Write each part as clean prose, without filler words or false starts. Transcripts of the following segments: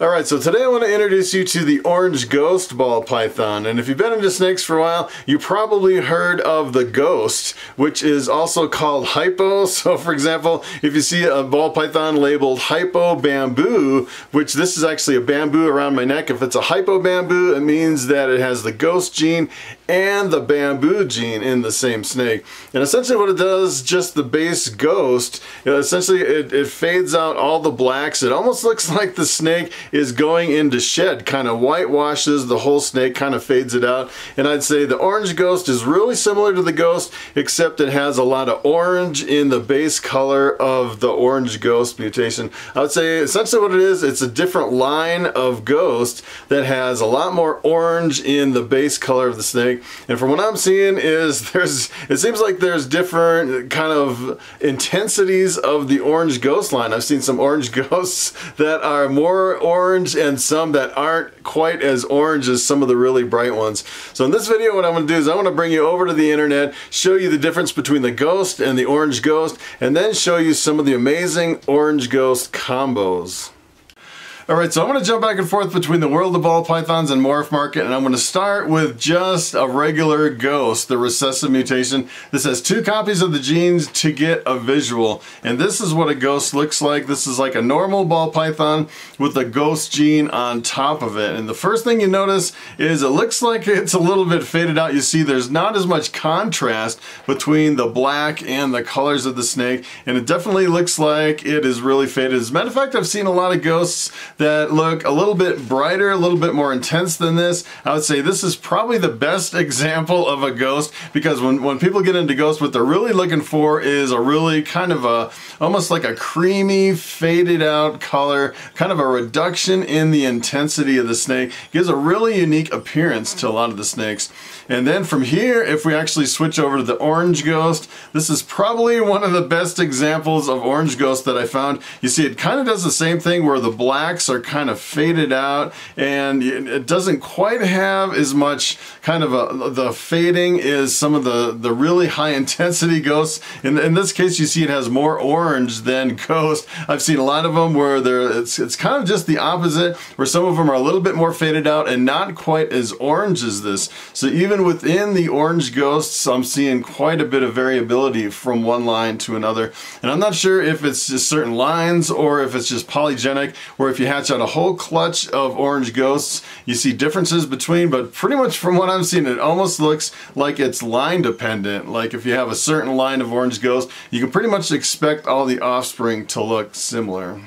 Alright, so today I want to introduce you to the orange ghost ball python, and if you've been into snakes for a while, you probably heard of the ghost, which is also called hypo. So for example, if you see a ball python labeled hypo bamboo, which this is actually a bamboo around my neck, if it's a hypo bamboo, it means that it has the ghost gene and the bamboo gene in the same snake. And essentially what it does, just the base ghost, essentially it fades out all the blacks. It almost looks like the snake is going into shed, kind of whitewashes the whole snake, kind of fades it out. And I'd say the orange ghost is really similar to the ghost, except it has a lot of orange in the base color of the orange ghost mutation. I would say essentially what it is, it's a different line of ghost that has a lot more orange in the base color of the snake. And from what I'm seeing is it seems like there's different kind of intensities of the orange ghost line. I've seen some orange ghosts that are more orange and some that aren't quite as orange as some of the really bright ones. So in this video what I'm going to do is I want to bring you over to the internet, show you the difference between the ghost and the orange ghost, and then show you some of the amazing orange ghost combos. Alright, so I'm going to jump back and forth between the world of ball pythons and morph market, and I'm going to start with just a regular ghost, the recessive mutation. This has 2 copies of the genes to get a visual, and this is what a ghost looks like. This is like a normal ball python with a ghost gene on top of it. And the first thing you notice is it looks like it's a little bit faded out. You see there's not as much contrast between the black and the colors of the snake, and it definitely looks like it is really faded. As a matter of fact, I've seen a lot of ghosts that look a little bit brighter, a little bit more intense than this. I would say this is probably the best example of a ghost, because when people get into ghosts, what they're really looking for is a really kind of almost like a creamy, faded out color, kind of a reduction in the intensity of the snake. Gives a really unique appearance to a lot of the snakes. And then from here, if we actually switch over to the orange ghost, this is probably one of the best examples of orange ghost that I found. You see, it kind of does the same thing where the blacks are kind of faded out, and it doesn't quite have as much kind of the fading as some of the really high intensity ghosts. In this case, you see it has more orange than ghost. I've seen a lot of them where it's kind of just the opposite, where some of them are a little bit more faded out and not quite as orange as this. So even within the orange ghosts, I'm seeing quite a bit of variability from one line to another. And I'm not sure if it's just certain lines or if it's just polygenic, where if you hatch out a whole clutch of orange ghosts, you see differences between, but pretty much from what I'm seeing, it almost looks like it's line dependent. Like if you have a certain line of orange ghosts, you can pretty much expect all the offspring to look similar.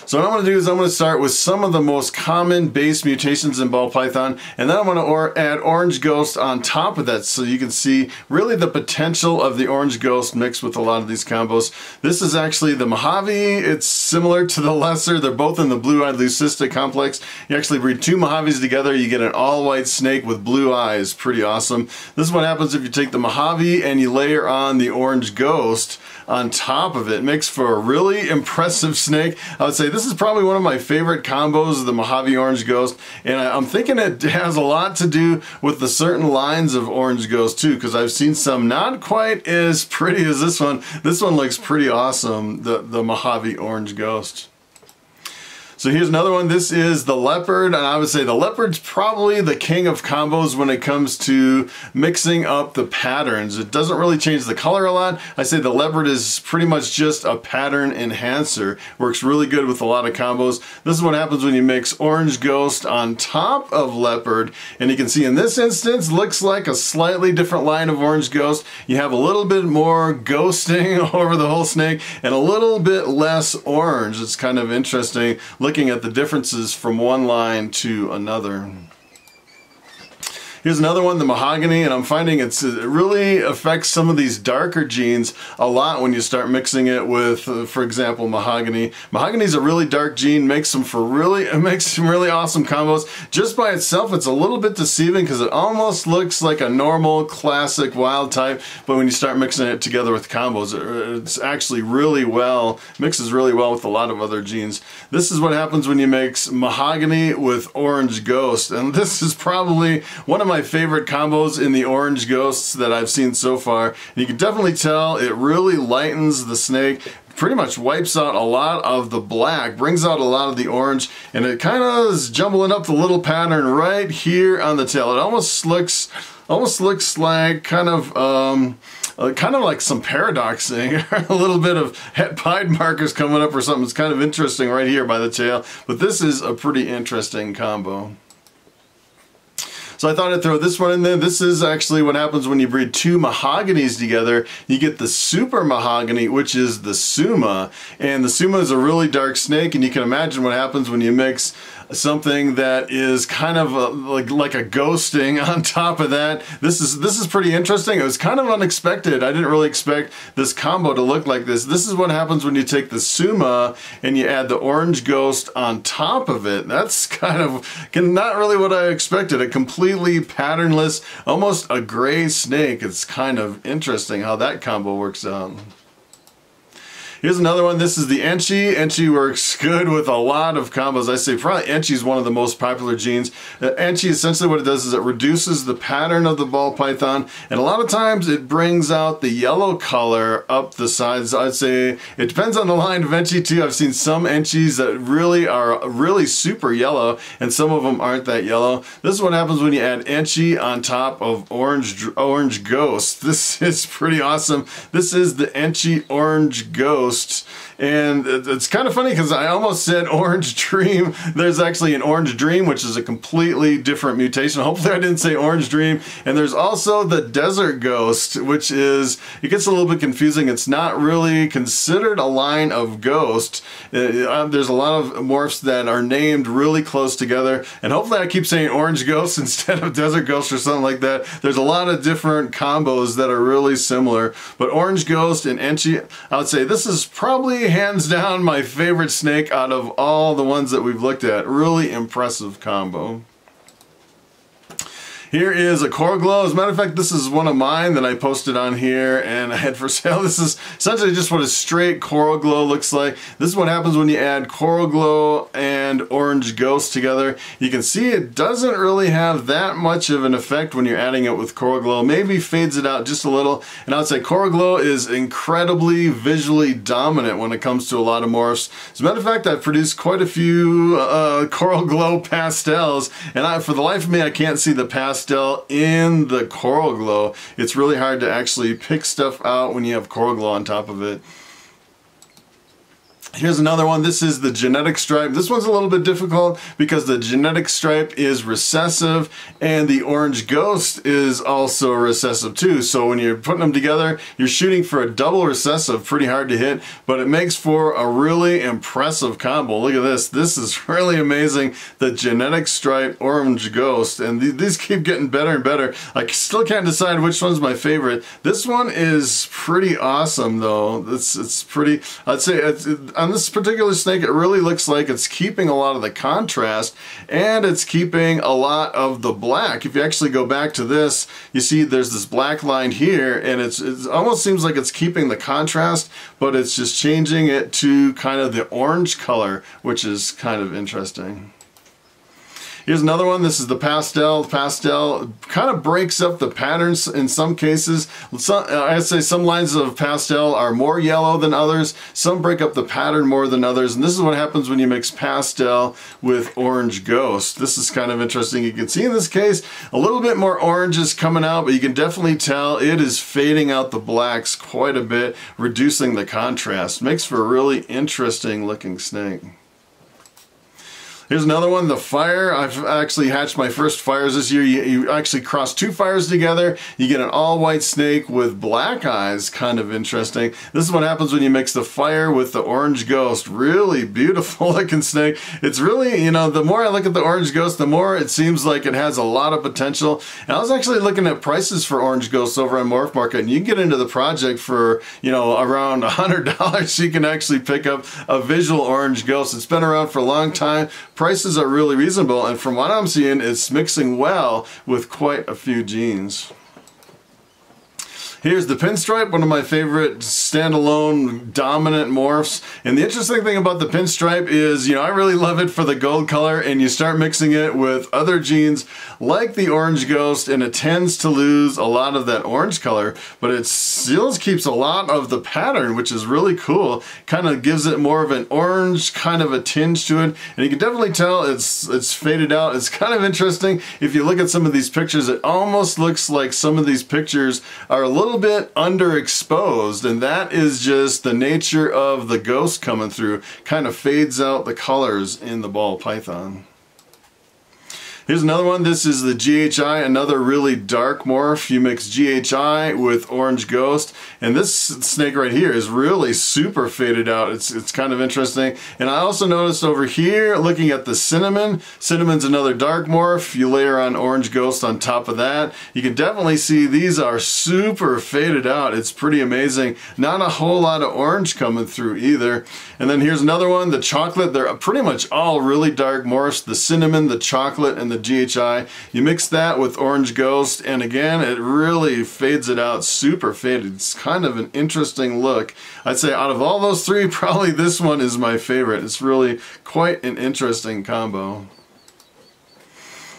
So what I'm going to do is I'm going to start with some of the most common base mutations in ball python, and then I'm going to add orange ghost on top of that so you can see really the potential of the orange ghost mixed with a lot of these combos. This is actually the Mojave. It's similar to the lesser. They're both in the blue-eyed leucistic complex. You actually breed 2 Mojaves together, you get an all-white snake with blue eyes. Pretty awesome. This is what happens if you take the Mojave and you layer on the orange ghost on top of it. It makes for a really impressive snake. I would say this is probably one of my favorite combos, the Mojave Orange Ghost, and I'm thinking it has a lot to do with the certain lines of orange ghost too, because I've seen some not quite as pretty as this one. This one looks pretty awesome, the Mojave Orange Ghost. So here's another one. This is the leopard, and I would say the leopard's probably the king of combos when it comes to mixing up the patterns. It doesn't really change the color a lot. I say the leopard is pretty much just a pattern enhancer. Works really good with a lot of combos. This is what happens when you mix orange ghost on top of leopard, and you can see in this instance looks like a slightly different line of orange ghost. You have a little bit more ghosting over the whole snake and a little bit less orange. It's kind of interesting looking at the differences from one line to another. Here's another one, the Mahogany, and I'm finding it really affects some of these darker genes a lot when you start mixing it with, for example, Mahogany. Mahogany is a really dark gene, makes some really awesome combos. Just by itself, it's a little bit deceiving because it almost looks like a normal, classic wild type, but when you start mixing it together with combos, it's actually mixes really well with a lot of other genes. This is what happens when you mix Mahogany with Orange Ghost, and this is probably one of my my favorite combos in the orange ghosts that I've seen so far. And you can definitely tell it really lightens the snake, pretty much wipes out a lot of the black, brings out a lot of the orange, and it kind of is jumbling up the little pattern right here on the tail. It almost looks like kind of like some paradoxing, a little bit of pied markers coming up or something. It's kind of interesting right here by the tail, but this is a pretty interesting combo. So I thought I'd throw this one in there. This is actually what happens when you breed two mahoganies together. You get the super mahogany, which is the SUMA. And the SUMA is a really dark snake, and you can imagine what happens when you mix something that is kind of like a ghosting on top of that. This is pretty interesting. It was kind of unexpected. I didn't really expect this combo to look like this. This is what happens when you take the SUMA and you add the orange ghost on top of it. That's kind of not really what I expected. A completely patternless, almost a gray snake. It's kind of interesting how that combo works out. Here's another one. This is the ENCHI. ENCHI works good with a lot of combos. I say probably ENCHI is one of the most popular genes. ENCHI, essentially what it does is it reduces the pattern of the ball python, and a lot of times it brings out the yellow color up the sides. I'd say it depends on the line of ENCHI too. I've seen some ENCHIs that really are really super yellow, and some of them aren't that yellow. This is what happens when you add ENCHI on top of orange ghost. This is pretty awesome. This is the ENCHI orange ghost. And it's kind of funny because I almost said orange dream. There's actually an orange dream, which is a completely different mutation. Hopefully I didn't say orange dream. And there's also the desert ghost, which is, it gets a little bit confusing. It's not really considered a line of ghost. There's a lot of morphs that are named really close together. And hopefully I keep saying orange ghost instead of desert ghost or something like that. There's a lot of different combos that are really similar. But orange ghost and ENCHI, I would say this is probably hands down my favorite snake out of all the ones that we've looked at. Really impressive combo. Here is a coral glow. As a matter of fact, this is one of mine that I posted on here and I had for sale. This is essentially just what a straight coral glow looks like. This is what happens when you add coral glow and orange ghost together. You can see it doesn't really have that much of an effect when you're adding it with coral glow. Maybe fades it out just a little. And I would say coral glow is incredibly visually dominant when it comes to a lot of morphs. As a matter of fact, I've produced quite a few coral glow pastels, and for the life of me, I can't see the pastel in the coral glow. It's really hard to actually pick stuff out when you have coral glow on top of it. Here's another one. This is the genetic stripe. This one's a little bit difficult because the genetic stripe is recessive and the orange ghost is also recessive too. So when you're putting them together, you're shooting for a double recessive, pretty hard to hit, but it makes for a really impressive combo. Look at this. This is really amazing. The genetic stripe orange ghost, and these keep getting better and better. I still can't decide which one's my favorite. This one is pretty awesome though. It's pretty, I'd say on this particular snake, it really looks like it's keeping a lot of the contrast and it's keeping a lot of the black. If you actually go back to this, you see there's this black line here, and it almost seems like it's keeping the contrast, but it's just changing it to kind of the orange color, which is kind of interesting. Here's another one. This is the pastel. Pastel kind of breaks up the patterns in some cases. I'd say some lines of pastel are more yellow than others. Some break up the pattern more than others. And this is what happens when you mix pastel with orange ghost. This is kind of interesting. You can see in this case, a little bit more orange is coming out, but you can definitely tell it is fading out the blacks quite a bit, reducing the contrast. Makes for a really interesting looking snake. Here's another one, the fire. I've actually hatched my first fires this year. You actually cross two fires together. You get an all-white snake with black eyes, kind of interesting. This is what happens when you mix the fire with the orange ghost. Really beautiful looking snake. It's really, you know, the more I look at the orange ghost, the more it seems like it has a lot of potential. And I was actually looking at prices for orange ghosts over on Morph Market, and you can get into the project for, you know, around $100. You can actually pick up a visual orange ghost. It's been around for a long time. Prices are really reasonable, and from what I'm seeing, it's mixing well with quite a few genes. Here's the Pinstripe, one of my favorite standalone dominant morphs. And the interesting thing about the Pinstripe is, I really love it for the gold color, and you start mixing it with other genes like the Orange Ghost, and it tends to lose a lot of that orange color, but it still keeps a lot of the pattern, which is really cool. Kind of gives it more of an orange kind of a tinge to it, and you can definitely tell it's faded out. It's kind of interesting. If you look at some of these pictures, it almost looks like some of these pictures are a little bit underexposed, and that is just the nature of the ghost coming through. Kind of fades out the colors in the ball python. Here's another one. This is the GHI, another really dark morph. You mix GHI with Orange Ghost, and this snake right here is really super faded out. It's kind of interesting. And I also noticed over here, looking at the Cinnamon, Cinnamon's another dark morph. You layer on Orange Ghost on top of that. You can definitely see these are super faded out. It's pretty amazing. Not a whole lot of orange coming through either. And then here's another one, the Chocolate. They're pretty much all really dark morphs. The Cinnamon, the Chocolate, and the GHI. You mix that with Orange Ghost, and again, it really fades it out, super faded. It's kind of an interesting look. I'd say out of all those three, probably this one is my favorite. It's really quite an interesting combo.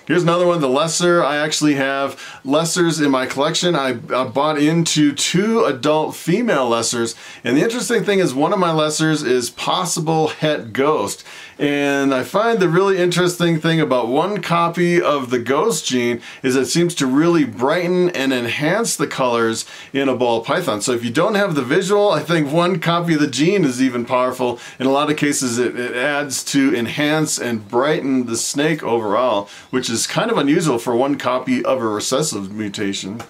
Here's another one, the Lesser. I actually have Lessers in my collection. I bought into 2 adult female Lessers, and the interesting thing is one of my Lessers is Possible Het Ghost. And I find the really interesting thing about one copy of the Ghost gene is it seems to really brighten and enhance the colors in a ball python. So if you don't have the visual, I think one copy of the gene is even powerful. In a lot of cases, it adds to enhance and brighten the snake overall, which is kind of unusual for one copy of a recessive mutation.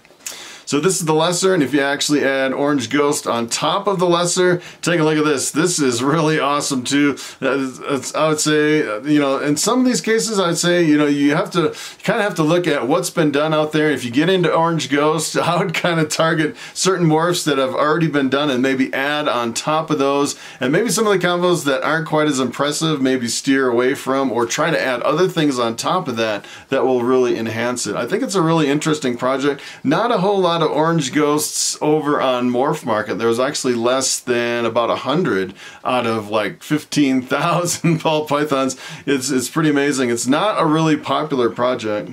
So this is the Lesser, and if you actually add Orange Ghost on top of the Lesser, take a look at this. This is really awesome too. I would say, in some of these cases, I'd say, you kind of have to look at what's been done out there. If you get into Orange Ghost, I would kind of target certain morphs that have already been done and maybe add on top of those. And maybe some of the combos that aren't quite as impressive, maybe steer away from, or try to add other things on top of that that will really enhance it. I think it's a really interesting project. Not a whole lot of Orange Ghosts over on Morph Market. There was actually less than about 100 out of like 15,000 ball pythons. It's pretty amazing. It's not a really popular project.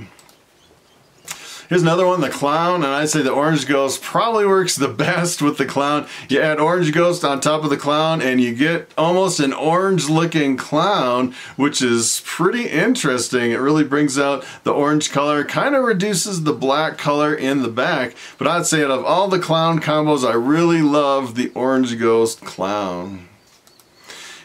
Here's another one, the Clown, and I'd say the Orange Ghost probably works the best with the Clown. You add Orange Ghost on top of the Clown and you get almost an orange looking clown, which is pretty interesting. It really brings out the orange color, kind of reduces the black color in the back, but I'd say out of all the Clown combos, I really love the Orange Ghost Clown.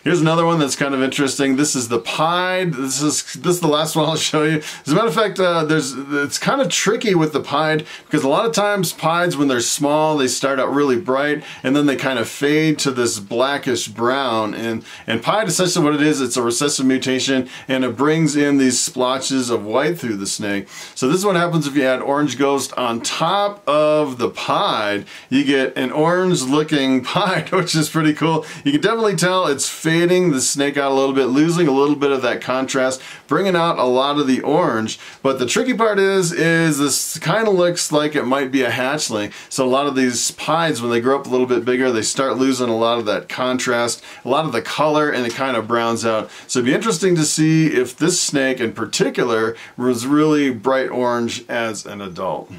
Here's another one that's kind of interesting. This is the Pied. This is the last one I'll show you. As a matter of fact, it's kind of tricky with the Pied because a lot of times Pieds, when they're small, they start out really bright and then they kind of fade to this blackish brown. And Pied, essentially what it is, it's a recessive mutation and it brings in these splotches of white through the snake. So this is what happens if you add Orange Ghost on top of the Pied. You get an orange looking Pied, which is pretty cool. You can definitely tell it's fading the snake out a little bit, losing a little bit of that contrast, bringing out a lot of the orange. But the tricky part is this kind of looks like it might be a hatchling. So a lot of these Pieds, when they grow up a little bit bigger, they start losing a lot of that contrast, a lot of the color, and it kind of browns out. So it'd be interesting to see if this snake in particular was really bright orange as an adult.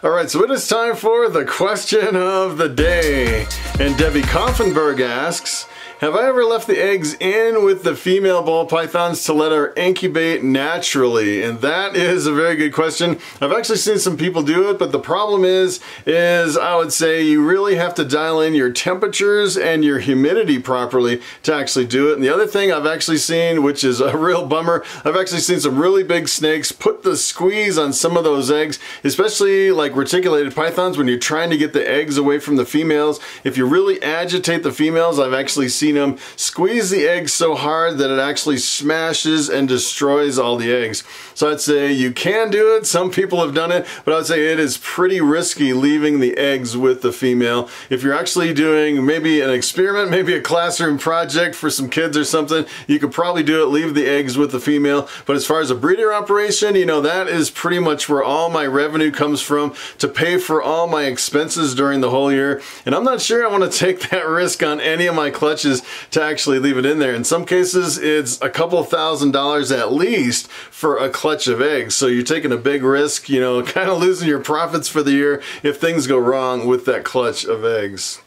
Alright, so it is time for the question of the day. And Debbie Koffenberg asks, have I ever left the eggs in with the female ball pythons to let her incubate naturally? And that is a very good question. I've actually seen some people do it, but the problem is I would say you really have to dial in your temperatures and your humidity properly to actually do it. And the other thing I've actually seen, which is a real bummer, I've actually seen some really big snakes put the squeeze on some of those eggs, especially like reticulated pythons when you're trying to get the eggs away from the females. If you really agitate the females, I've actually seen breeding them, squeeze the eggs so hard that it actually smashes and destroys all the eggs. So I'd say you can do it. Some people have done it, but I'd say it is pretty risky leaving the eggs with the female. If you're actually doing maybe an experiment, maybe a classroom project for some kids or something, you could probably do it, leave the eggs with the female. But as far as a breeder operation, you know, that is pretty much where all my revenue comes from to pay for all my expenses during the whole year. And I'm not sure I want to take that risk on any of my clutches to actually leave it in there. In some cases, it's a couple $1,000s at least for a clutch of eggs. So you're taking a big risk, you know, kind of losing your profits for the year if things go wrong with that clutch of eggs.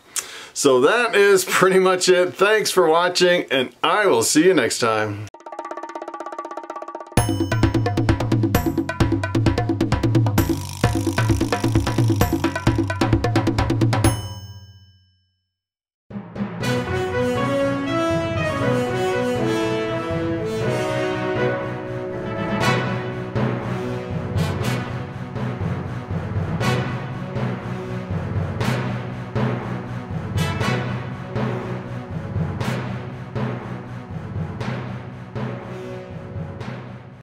So that is pretty much it. Thanks for watching, and I will see you next time.